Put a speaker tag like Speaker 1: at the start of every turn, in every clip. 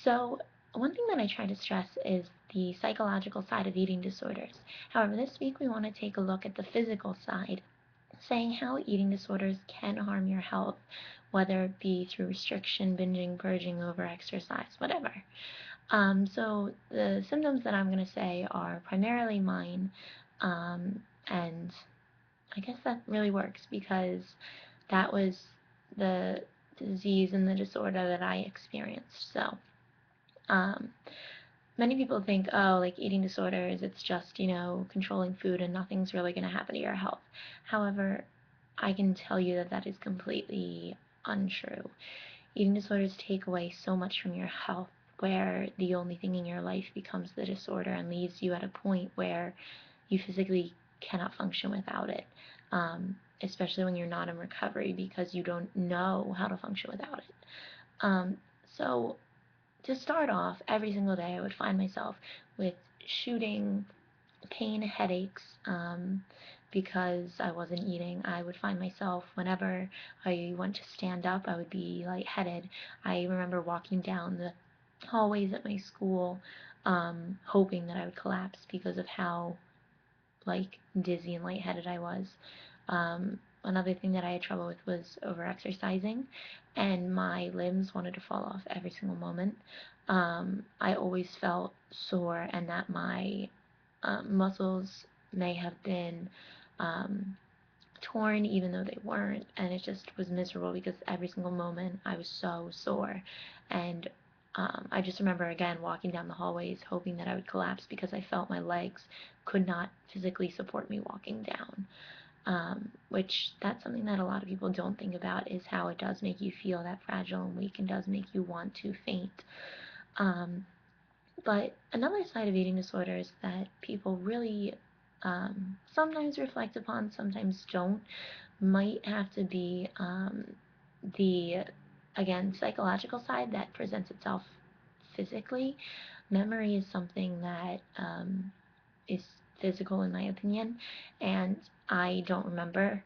Speaker 1: So, one thing that I try to stress is the psychological side of eating disorders. However, this week we want to take a look at the physical side, saying how eating disorders can harm your health, whether it be through restriction, binging, purging, overexercise, whatever. So, the symptoms that I'm going to say are primarily mine, and I guess that really works because that was the disease and the disorder that I experienced. So, um, many people think, oh, like eating disorders, it's just, controlling food and nothing's really going to happen to your health. However, I can tell you that that is completely untrue. Eating disorders take away so much from your health, where the only thing in your life becomes the disorder and leaves you at a point where you physically cannot function without it. Especially when you're not in recovery because you don't know how to function without it. So to start off, every single day I would find myself with shooting pain, headaches, because I wasn't eating. I would find myself whenever I went to stand up, I would be lightheaded. I remember walking down the hallways at my school, hoping that I would collapse because of how like dizzy and lightheaded I was. Another thing that I had trouble with was overexercising, and my limbs wanted to fall off every single moment. I always felt sore, and that my muscles may have been um, torn even though they weren't, and it just was miserable because every single moment I was so sore. And I just remember again walking down the hallways hoping that I would collapse because I felt my legs could not physically support me walking down. Which that's something that a lot of people don't think about, is how it does make you feel that fragile and weak and does make you want to faint. Um, but another side of eating disorders that people really sometimes reflect upon, sometimes don't, might have to be the, again, psychological side that presents itself physically. Memory is something that is physical, in my opinion, and I don't remember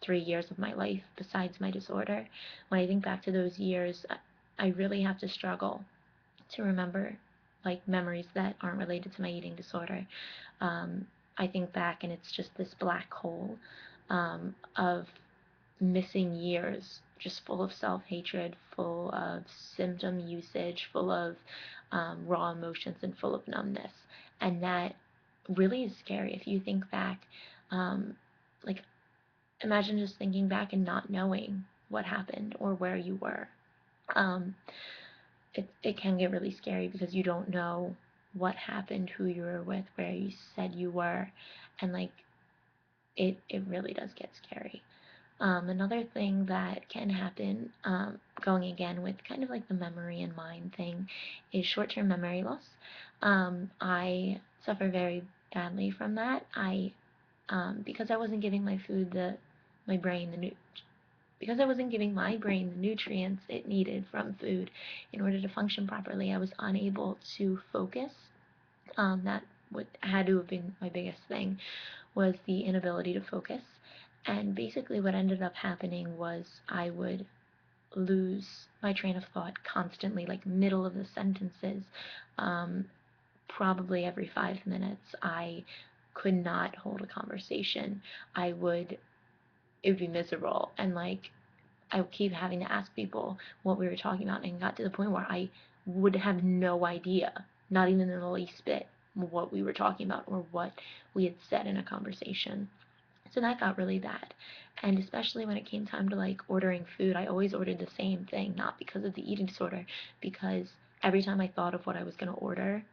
Speaker 1: 3 years of my life besides my disorder. When I think back to those years, I really have to struggle to remember like memories that aren't related to my eating disorder. Um, I think back and it's just this black hole of missing years, just full of self hatred, full of symptom usage, full of raw emotions, and full of numbness. And that really is scary if you think back. Um, like, imagine just thinking back and not knowing what happened or where you were. Um, it can get really scary because you don't know what happened, who you were with, where you said you were, and like it really does get scary. Another thing that can happen, going again with kind of like the memory and mind thing, is short-term memory loss. I suffer very badly from that. Because I wasn't giving my food my brain the because I wasn't giving my brain the nutrients it needed from food in order to function properly, I was unable to focus. That what had to have been my biggest thing, was the inability to focus. And basically, what ended up happening was I would lose my train of thought constantly, like middle of the sentences. Um, Probably every 5 minutes, I could not hold a conversation. I would, it would be miserable. And like, I would keep having to ask people what we were talking about, and it got to the point where I would have no idea, not even in the least bit, what we were talking about or what we had said in a conversation. So that got really bad. And especially when it came time to like ordering food, I always ordered the same thing, not because of the eating disorder, because every time I thought of what I was going to order,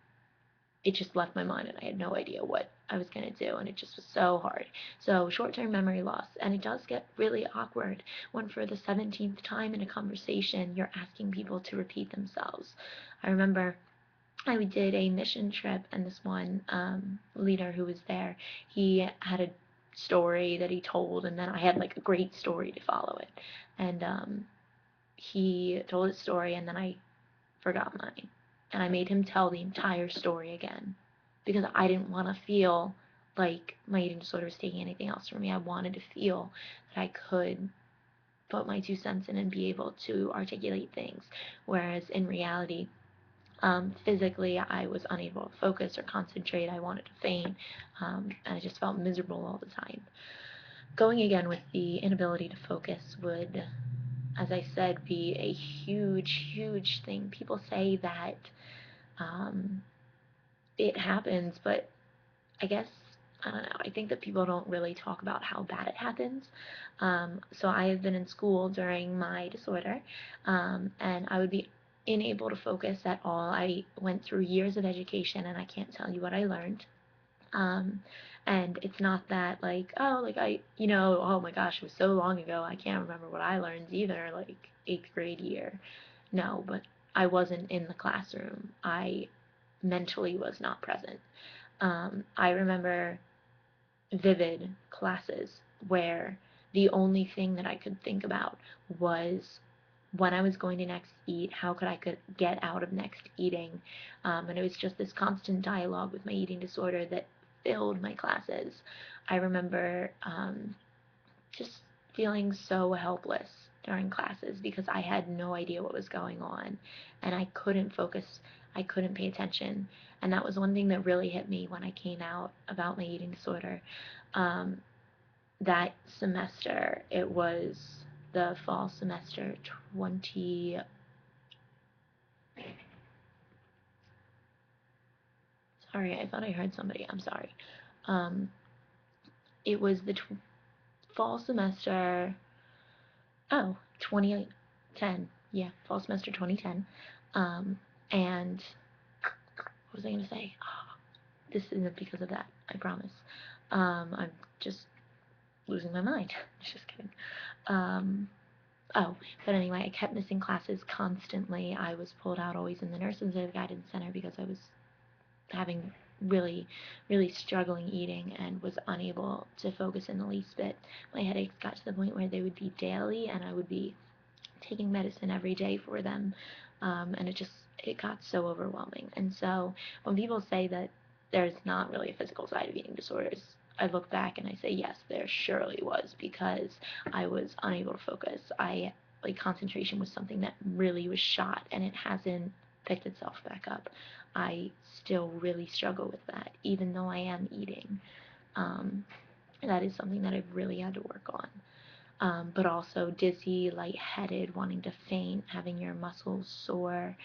Speaker 1: it just left my mind and I had no idea what I was going to do, and it just was so hard. So short-term memory loss, and it does get really awkward when for the 17th time in a conversation you're asking people to repeat themselves. I remember I did a mission trip, and this one leader who was there, he had a story that he told, and then I had like a great story to follow it. And he told his story, and then I forgot mine. And I made him tell the entire story again because I didn't want to feel like my eating disorder was taking anything else from me. I wanted to feel that I could put my 2 cents in and be able to articulate things. Whereas in reality, Physically, I was unable to focus or concentrate. I wanted to faint, and I just felt miserable all the time. Going again with the inability to focus would, as I said, be a huge, huge thing. People say that um, it happens, but I guess I don't know. I think that people don't really talk about how bad it happens. So I have been in school during my disorder, and I would be unable to focus at all. I went through years of education, and I can't tell you what I learned. Um, and it's not that like, oh, like oh my gosh, it was so long ago, I can't remember what I learned either, like eighth grade year. No, but I wasn't in the classroom. I mentally was not present. I remember vivid classes where the only thing that I could think about was when I was going to next eat, how could get out of next eating, and it was just this constant dialogue with my eating disorder that filled my classes. I remember just feeling so helpless during classes because I had no idea what was going on, and I couldn't focus, I couldn't pay attention, and that was one thing that really hit me when I came out about my eating disorder. Um, that semester, it was the fall semester 20. Sorry, I thought I heard somebody. I'm sorry. Um, it was the fall semester. Oh, 2010. Yeah, fall semester 2010. Um, and what was I going to say? Oh, this isn't because of that. I promise. I'm just losing my mind. Just kidding. Um, oh, but anyway, I kept missing classes constantly. I was pulled out always in the nurses' guidance center because I was having really, really struggling eating and was unable to focus in the least bit. My headaches got to the point where they would be daily, and I would be taking medicine every day for them, and it got so overwhelming. And so when people say that there's not really a physical side of eating disorders, I look back and I say yes, there surely was, because I was unable to focus. I like concentration was something that really was shot, and it hasn't picked itself back up. I still really struggle with that, even though I am eating. Um, that is something that I've really had to work on. But also dizzy, lightheaded, wanting to faint, having your muscles sore,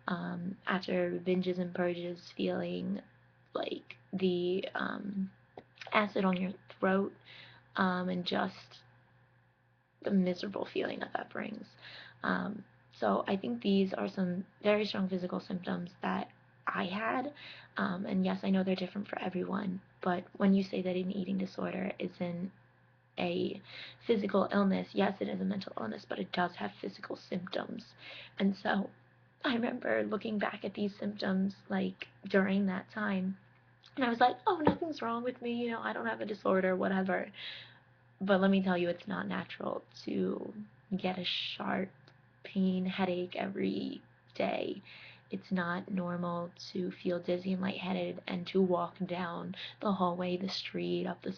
Speaker 1: after binges and purges, feeling like the acid on your throat, and just the miserable feeling that that brings. Um, so I think these are some very strong physical symptoms that I had. And yes, I know they're different for everyone, but when you say that an eating disorder isn't a physical illness, yes, it is a mental illness, but it does have physical symptoms. And so I remember looking back at these symptoms like during that time, and I was like, oh, nothing's wrong with me, I don't have a disorder, whatever. But let me tell you, it's not natural to get a sharp pain headache every day. It's not normal to feel dizzy and lightheaded and to walk down the hallway, the street, up the